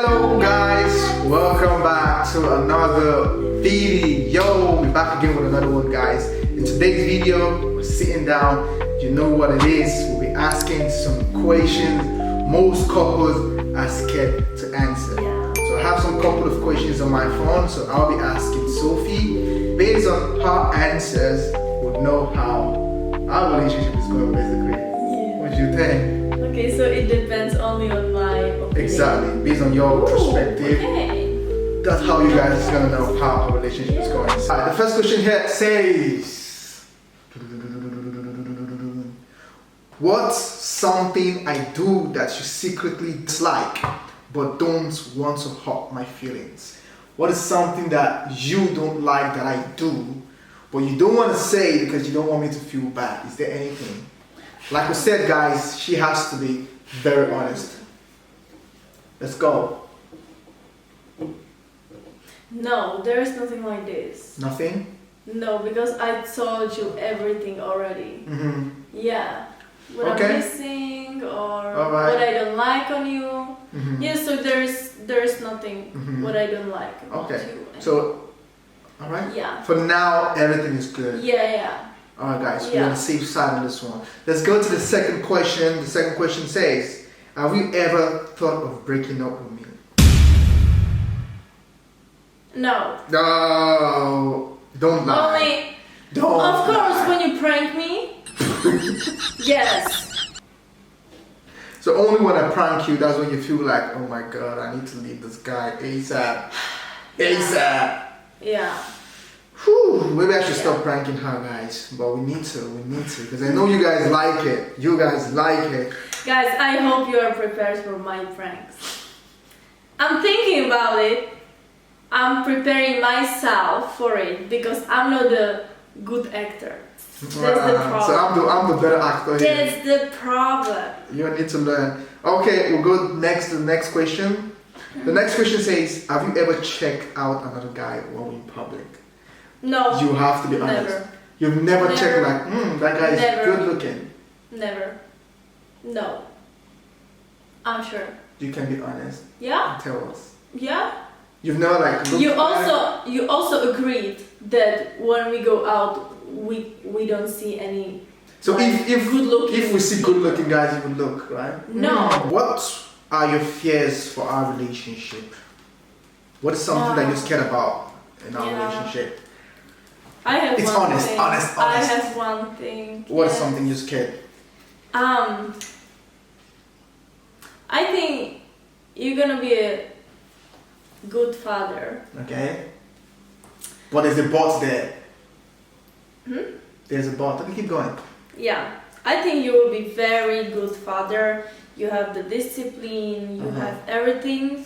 Hello guys, welcome back to another video. We're back again with another one, guys. In today's video, we're sitting down. You know what it is. We'll be asking some questions most couples are scared to answer. So I have some couple of questions on my phone, so I'll be asking Sophie. Based on her answers, we'll know how our relationship is going, basically. What do you think? Okay, so it depends only on my opinion. Exactly, based on your perspective. Okay. That's how you guys are gonna know how our relationship is going. The first question here says, what's something I do that you secretly dislike but don't want to hurt my feelings? What is something that you don't like that I do but you don't want to say because you don't want me to feel bad? Is there anything? Like we said, guys, she has to be very honest. Let's go. No, there is nothing like this. Nothing? No, because I told you everything already. Mm-hmm. Yeah. What Okay. I'm missing or Alright. what I don't like on you. Mm-hmm. Yeah, so there's nothing Mhm. what I don't like about Okay. you. So, alright? Yeah. For now, everything is good. Yeah. Alright, guys, we're Yeah. on the safe side on this one. Let's go to the second question. The second question says, have you ever thought of breaking up with me? No. No, don't lie. Only Don't of course lie. when you prank me. Yes. So only when I prank you, that's when you feel like, oh my god, I need to leave this guy ASAP. ASAP. Yeah. Whew, maybe I should Yeah. stop pranking her, guys. But we need to, because I know you guys like it. You guys like it. Guys, I hope you are prepared for my pranks. I'm thinking about it. I'm preparing myself for it because I'm not a good actor. That's the problem. So I'm the better actor here. That's the problem. You need to learn. Okay, we'll go next to the next question. The next question says, have you ever checked out another guy while in public? No. You have to be honest. Never. You've never Never. checked like, that guy is Never. good looking. Never. No. I'm sure. You can be honest. Yeah? Tell us. Yeah? You've never like looked You at also agreed that when we go out we don't see any. So like, if good looking. if we see good looking guys, you would look, right? No. What are your fears for our relationship? What is something that you're scared about in our Yeah. relationship? I have It's one honest, thing. honest. I have one thing. What is Yes. something you're scared? I think you're gonna be a good father. Okay. But there's a but there. Hmm? There's a but. Okay, keep going. Yeah, I think you will be very good father. You have the discipline. You have everything.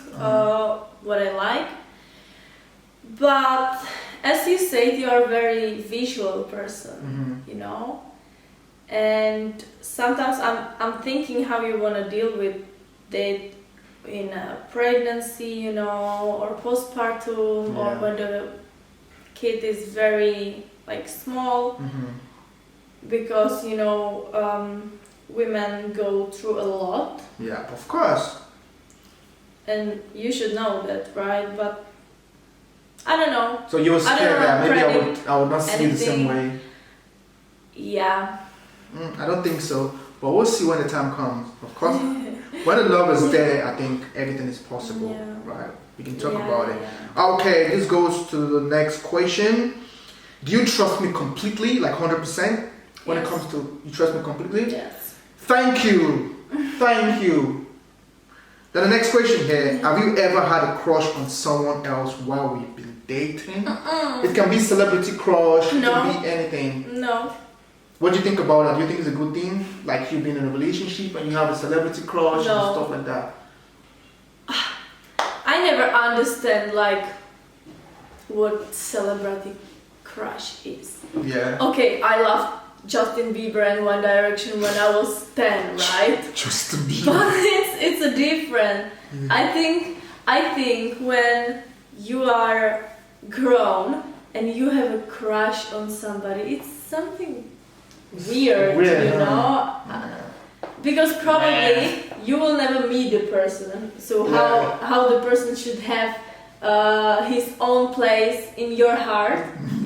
What I like. But as you said, you are a very visual person. You know, and sometimes I'm thinking how you wanna deal with that in a pregnancy, you know, or postpartum, or Yeah. when the kid is very like small, because you know women go through a lot, Yeah, of course. and you should know that, right? But I don't know. So you're I don't scared that know, maybe I predict would not see you the same way. anything. Yeah. I don't think so. But we'll see when the time comes. Of course, when the love is there, I think everything is possible, Yeah. right? We can talk Yeah, about it. yeah. Okay, this goes to the next question. Do you trust me completely, like 100%? When it Yes. comes to, you trust me completely? Yes. Thank you. Thank you. Then the next question here. Have you ever had a crush on someone else while we've been dating? It can be celebrity crush, it No. can be anything. No. What do you think about that? Do you think it's a good thing? Like you being in a relationship and you have a celebrity crush and No. stuff like that? I never understand like what celebrity crush is. Yeah. Okay, I love Justin Bieber and One Direction when I was 10, right? Justin Bieber. But it's a different. I think when you are grown and you have a crush on somebody, it's something weird, you know. Because probably you will never meet the person. So how the person should have his own place in your heart,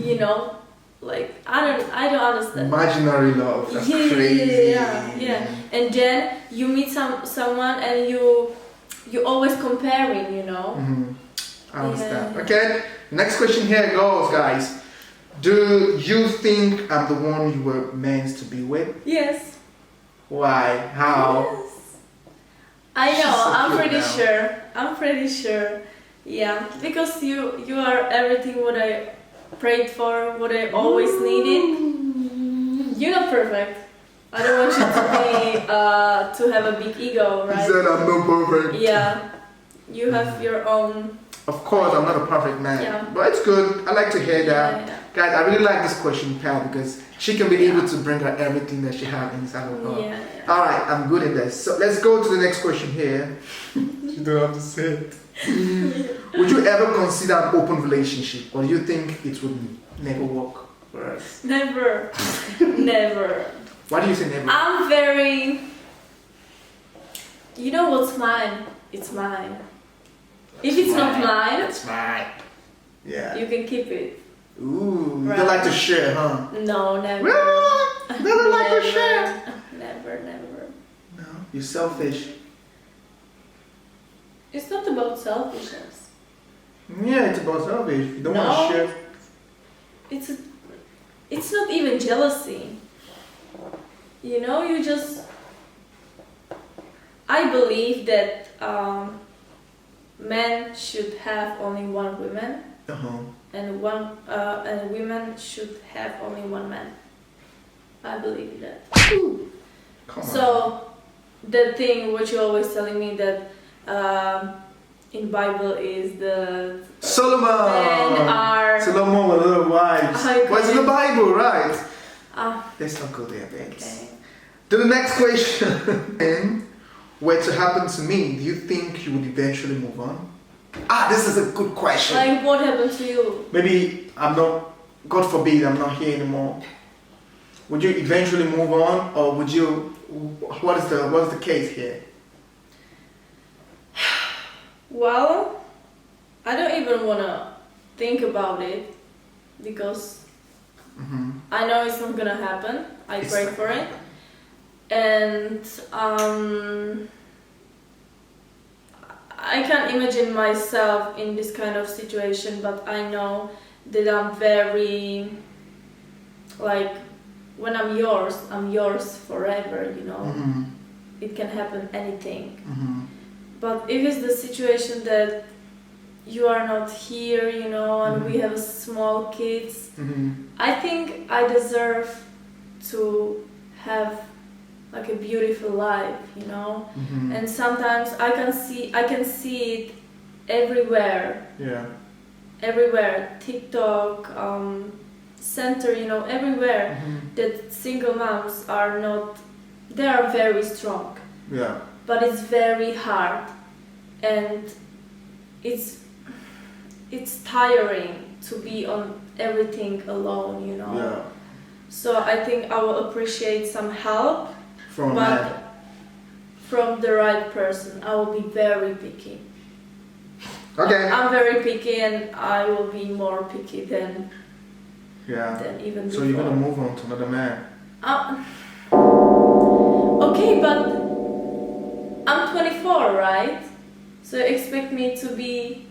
you know? Like I don't understand. Imaginary love. That's crazy. Yeah. And then you meet someone and you always comparing, you know. I understand. Okay. Next question here goes, guys. Do you think I'm the one you were meant to be with? Yes. Why? How? Yes. I know. So I'm cute pretty now. sure. I'm pretty sure. Yeah, because you are everything what I prayed for, what I always needed. You're not perfect. I don't want you to be to have a big ego, right? You said I'm not perfect. Yeah, you have your own. Of course, I'm not a perfect man, but it's good. I like to hear that. Yeah. Guys, I really like this question, Pal, because she can be able to bring out everything that she has inside of her. Yeah. Alright, I'm good at this. So let's go to the next question here. You don't have to say it. Would you ever consider an open relationship, or do you think it would never work for us? Never. Never. Why do you say never? I'm very. You know what's mine? It's mine. If it's not mine, it's mine. Yeah. you can keep it. Ooh, you Right. don't like to share, huh? No, never. Never like to share. Never. No, you're selfish. It's not about selfishness. Yeah, it's about selfish. You don't want No. to share. It's not even jealousy. You know, you just. I believe that men should have only one woman, and women should have only one man. I believe that. Come on. So, the thing what you're always telling me that in Bible is the Solomon. men are. Solomon with little wives. Okay. What's in the Bible, right? Ah, Let's not go there, babes. okay. To the next question. Were to happen to me, do you think you would eventually move on? This is a good question. Like what happened to you? Maybe I'm not, God forbid, I'm not here anymore. Would you eventually move on, or would you? What is the case here? Well, I don't even wanna think about it because I know it's not gonna happen. I pray for it. And I can't imagine myself in this kind of situation, but I know that I'm very, like, when I'm yours forever, you know. It can happen anything. But if it's the situation that you are not here, you know, and we have small kids, I think I deserve to have like a beautiful life, you know. And sometimes I can see it everywhere. Yeah. Everywhere, TikTok, center, you know, everywhere that single moms are not. They are very strong. Yeah. But it's very hard, and it's tiring to be on everything alone, you know. Yeah. So I think I will appreciate some help. From But from the right person, I will be very picky. Okay. I'm very picky, and I will be more picky than even So before. you're gonna move on to another man? Okay, but I'm 24, right? So you expect me to be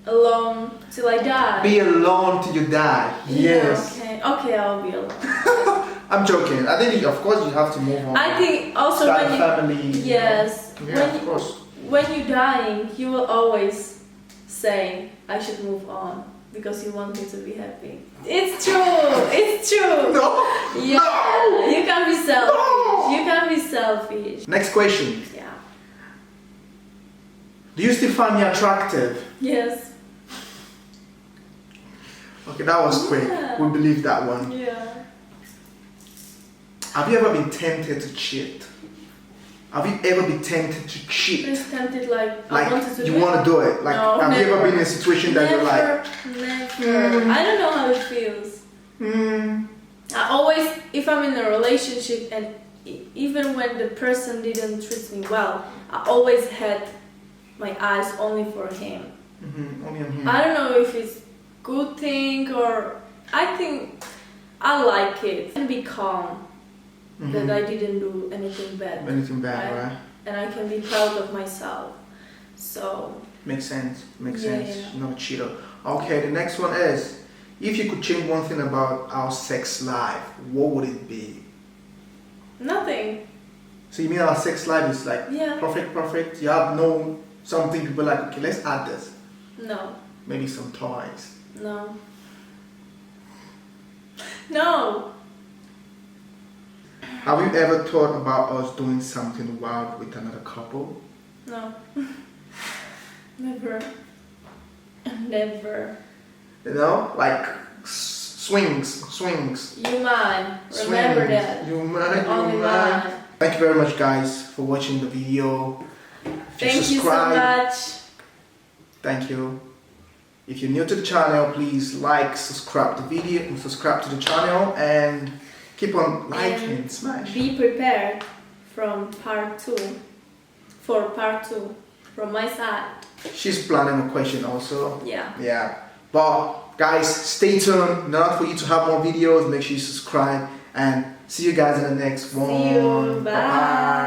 alone till I die? Be alone till you die. Yes. Okay, I'll be alone. I'm joking. I think, of course, you have to move on. I think also Start when a family. yes, Yeah, of course. when you're dying, you will always say, I should move on because you want me to be happy. It's true. It's true. No. Yeah. No. You can't be selfish. No. You can't be selfish. Next question. Yeah. Do you still find me attractive? Yes. Okay, that was quick. We believe that one. Yeah. Have you ever been tempted to cheat? Have you ever been tempted to cheat? Just tempted like I wanted to you do want to it. do it? Like, No, have you ever never. been in a situation that you're like, Never. I don't know how it feels. I always, if I'm in a relationship and even when the person didn't treat me well, I always had my eyes only for him. Only on him. I don't know if it's good thing, or I think I like it, and be calm that I didn't do anything bad. Anything bad, right? And I can be proud of myself. So makes sense. Makes yeah, sense. yeah. You're not a cheater. Okay, the next one is, if you could change one thing about our sex life, what would it be? Nothing. So you mean our sex life is like perfect? You have no something people like, okay, let's add this. No. Maybe some toys. No. No. Have you ever thought about us doing something wild with another couple? No. Never. Never. You know, like swings. You man. Remember that. You man. Only man. Thank you very much, guys, for watching the video. Thank you so much. Thank you. If you're new to the channel, please like, subscribe to the video, and subscribe to the channel, and keep on liking and smash. Be prepared for part 2 from my side. She's planning a question also. Yeah. But guys, stay tuned. In order for you to have more videos, make sure you subscribe, and see you guys in the next one. See you. Bye. Bye-bye.